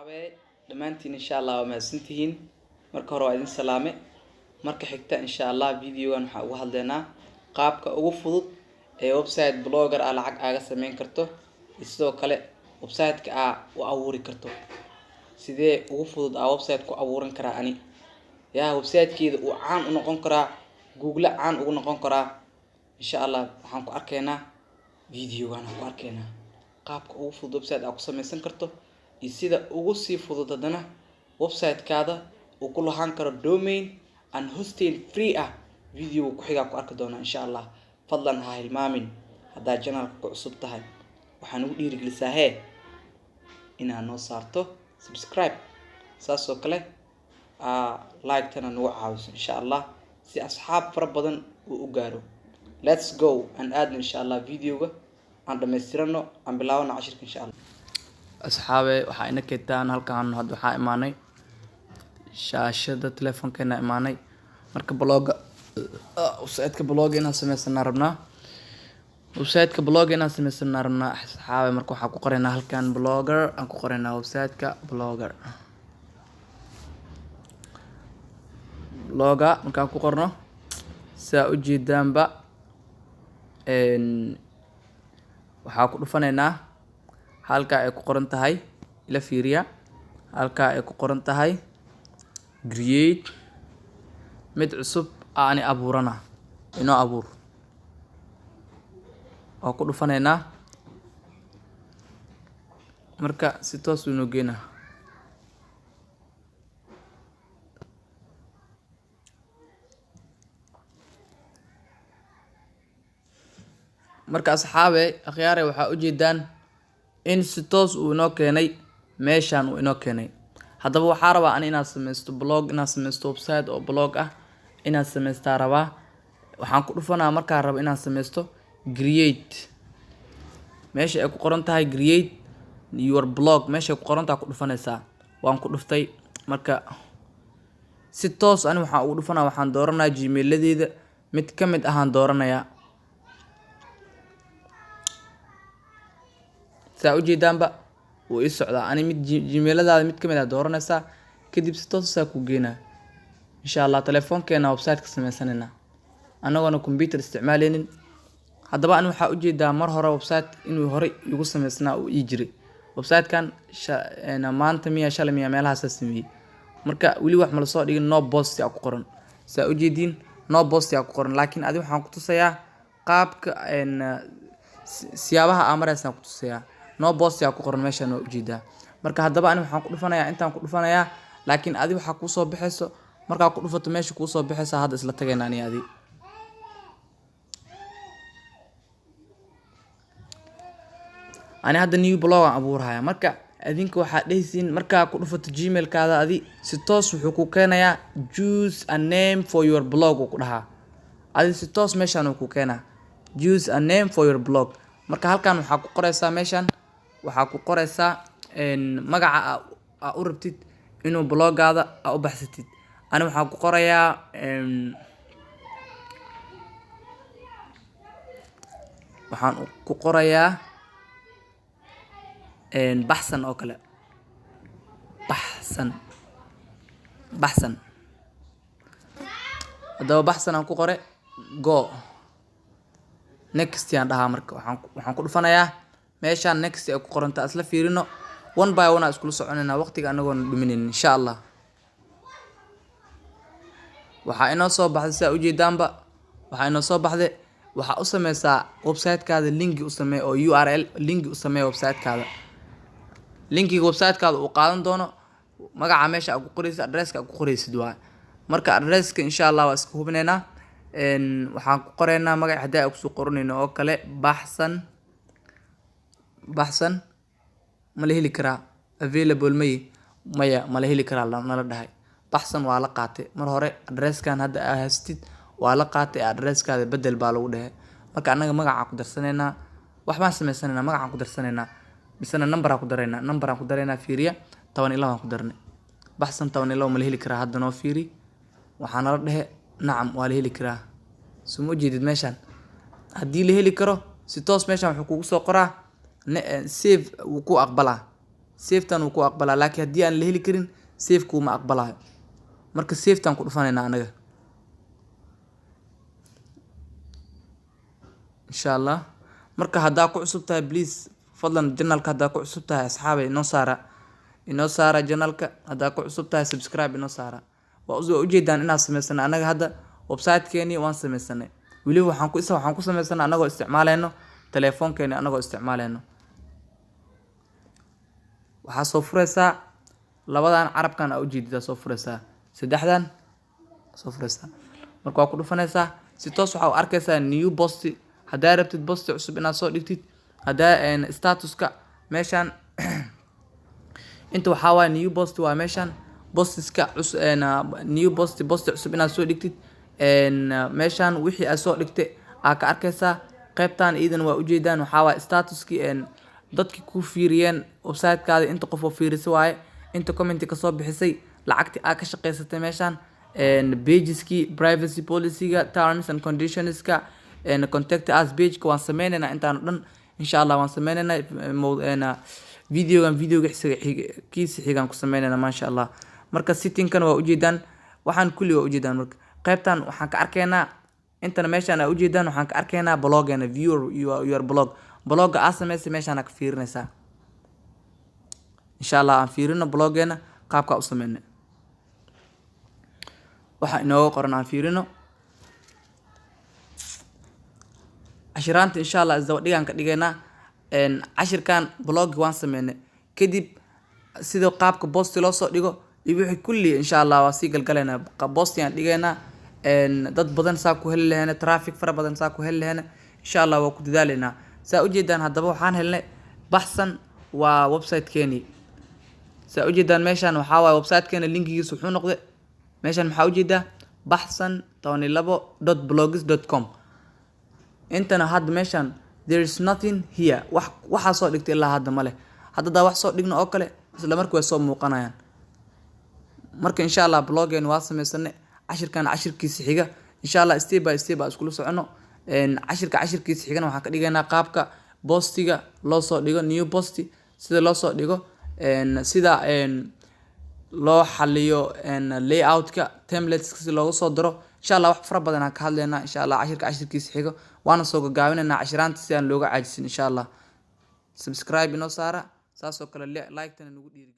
أصحابي دمانتين إن شاء الله وما سنتين marka hore waa idin salaame marka xigta insha Allah videogan waxa uga hadlaynaa qaabka ugu fudud ee website blogger ah lacag aaga sameyn karto sidoo kale website-ka u abuuri karto sidee ugu fudud website ku abuuran karaa ani website-keeda uu caan u noqon karaa Google caan ugu noqon karaa insha Allah waxaan ku arkaynaa videogan ku arkaynaa qaabka ugu fudud website aad ku sameysan karto iyo sida ugu sii fudud hadana website-kaada وكل هانكر دومين and hosting free فيديو كحيجا كأرك دونا إن شاء الله فضلا هاي المامين هذا جنرال كعصبت هاي وحنقول لي رجل سهى إن أنا صارته سبسكرايب ساسو كله لايك تنا نوعاوس إن شاء الله سي أصحاب فربضن وأجارو let's go and add إن شاء الله فيديو عندما يصيرنا عم بلاونا 10 إن شاء الله أصحابي وحنا كتان هالكان هذا حق ماني shaashada telefoonkeena imaanay marka blogga website-ka blogga inaan sameysana rabnaa website-ka blogga inaan sameysana rabnaa asxaabe marka waxa ku qoraynaa halkan blogger aan ku qoraynaa website-ka blogger blogga markaan ku qorno saa u jeedaanba waxa ku dhufanaynaa halka ay ku qoran tahay ila fiiriya halka ay ku qoran tahay create mid cusub aan abuurana inoo abuur oo ku dhufaneynaa marka si toos u nogeena marka asxaabe akhyaare waxa u jeedaan in si toos uu inoo keenay meeshan uu inoo keenay haddaba waxaa rabaa aan inaad sameysto blog inaad sameysto website oo blog inaad sameystaa rabaa waxaan ku dhufanaa markaa rabo inaad sameysto create meesha ay ku qoran tahay create your blog meesha ay ku qoran tahay ku dhufanaysaa waan ku dhuftay marka si toos ani waxaan ugu dhufanaa waxaan dooranaa gmail-ladeeda mid ka mid ahaan dooranayaa saa u jeedaanba wuu ii socdaa ani mid gmail-ladaada mid ka mid ah dooranaysaa kadib si toos ku geena insha Allah telefoonkeena website-ka sameysanayna anagoona computer isticmaaleynin haddaba ani waxa u jeedaa mar hore website inuu hore igu sameysnaa uu ii jiray website-kan maanta shalay meelahaas sameeyay marka wali wax ma la soo dhigin no post ku qoran saa u jeedin no post ku qoran laakiin adi waxaan ku tusayaa qaabka siyaabaha amaraysan ku tusayaa no post ku qoran meeshan oo ujeedaa marka haddaba ani waxaan ku dhufanayaa intaan ku dhufanayaa laakiin adi waxa ku soo bixayso marka ku dhufato meesha ku soo bixaysa hadda isla tagayna adi hadda new blog aan abuuraya marka adinka waxa dhaysiin marka ku dhufato gmail-kaada adi si toos wuxuu ku keenayaa choose a name for your blog ku dhaha adi si toos meeshan uu ku keenaa choose a name for your blog marka halkan waxa ku qoraysaa meeshan waxa ku qoraysaa magaca u rabtid inuu bloggaada u baxsatid ani waxa ku qorayaa waxaan ku qorayaa baxsan oo kale baxsan hadaba baxsan aan ku qore go next yaan dhahaa marka waxaan ku dhufanayaa meeshaan next ay ku qoranta asla fiirino one by one isku soconayna waqtiga anagoon dhumineen insha Allah waxa inoo soo baxday saa u jeedaanba waxa inoo soo baxday waxa u sameysaa website-kaada link u samee oo URL link u samee website-kaada linkiga website-kaada uu qaadan doono magaca meesha aad ku qoraysid address-ka aad ku qoraysid waa marka address-ka insha Allah waa isku hubinaynaa waxaan ku qoraynaa magac haddii ay ku soo qoranayno oo kale baxsan ma la heli karaa available maya ma la heli karaa nala dhahay baxsan waa la qaatay mar hore address-kan hadda aad haystid waa la qaatay address-kaada bedel baa lagu dhahay marka anaga magaca ku darsanaynaa wax baan sameysanaynaa magaca ku darsanaynaa bisana number aan ku daraynaa fiiriya 12 aan ku darnay baxsan 12 ma la heli karaa hadda noo fiiri waxaan la dhahay nacam waa la heli karaa soo jeedid meeshan haddii la heli karo si toos meeshan wuxuu kugu soo qoraa save ku aqbalaa safetan uu ku aqbalaa, laakiin haddii aan la heli karin safe kuma aqbalayo. marka safetan ku dhufanayna anaga insha Allah. marka haddaa ku cusub tahay please fadlan channelka haddaa ku cusub tahay asxaabay inoo saara channelka, haddaa ku cusub tahay subscribe inoo saara. waa ujeedaan inaan sameysano anaga hadda website-keeni waan sameysanay, weliba waxaan ku sameysanay anagoo isticmaaleyno telefoonkeeni anagoo isticmaaleyno. waxaa soo fureysaa labadan carabkan aa ujeedidaa, soo fureysaa saddexdan soo fureysaa. marka waa ku dhufanaysaa si toos waxaa u arkaysaa new post. haddaa rabtid post cusub inaad soo dhigtid, haddaa statuska meeshan inta waxaa waaye new post waa meeshan postiska new post cusub inaad soo dhigtid. meeshan wixii aad soo dhigtay aa ka arkaysaa. qaybtan iidan waa ujeedaan waxaa waaye statuskii dadki ku fiiriyeen website-kaada, inta qof oo fiirisay waaye, inta comment kasoo bixisay, lacagti aa ka shaqeysatay meeshan, pageski, privacy policy-ga, terms and conditions-ka, contact us page-ka waan sameynayna intaan dhan insha Allah waan sameynayna videoga kiisa xigaan ku sameynayna masha Allah. marka setting-kan waa ujeedaan, waxaan kulli waa ujeedaan. marka qaybtan waxaan ka arkaynaa intana meeshan aa ujeedaan waxaan ka arkaynaa bloggeena, view your blogga aa sameysay meeshaan aa ka fiirinaysaa insha Allah. aan fiirino bloggeena qaabka u sameynay, waxa inooga qoran aan fiirino. cashiraanta insha Allah isdaba dhigaan ka dhigaynaa. cashirkan bloggi waan sameynay kadib sida qaabka post loo soo dhigo iyo wixii kulli insha Allah waa sii galgalaynaa. post aan dhigaynaa, dad badan saa ku heli lahayn, traffic fara badan saa ku heli lahayn insha Allah waa ku dadaalaynaa. saa ujeedaan haddaba waxaan helnay baxsan waa website-keeni. saa ujeedaan meeshan waxaa waaye website-keena linkigiisa wuxuu noqday meeshan maxaa ujeedaa baxsan 12.blogs.com. intana hadda meeshan there is nothing here, waxaa soo dhigtay ilaa hadda male. haddadaa wax soo dhigno oo kale isla markii way soo muuqanayaan. marka insha Allah bloggeeni waa sameysanay. cashirkan cashirkiisa xiga insha Allah step by step baa iskula socono. cashirkiisa xigana waxaan ka dhigaynaa qaabka postiga loo soo dhigo, new post sida loo soo dhigo, sida loo xaliyo layout-ka, templates si loogu soo diro insha Allah. wax fara badan aan ka hadlaynaa insha Allah cashirkiisa xiga, waana soo gagaabinaynaa cashiraanta si aan looga caajisin insha Allah. subscribe inoo saara, saasoo kale like-tana nagu dhiiri.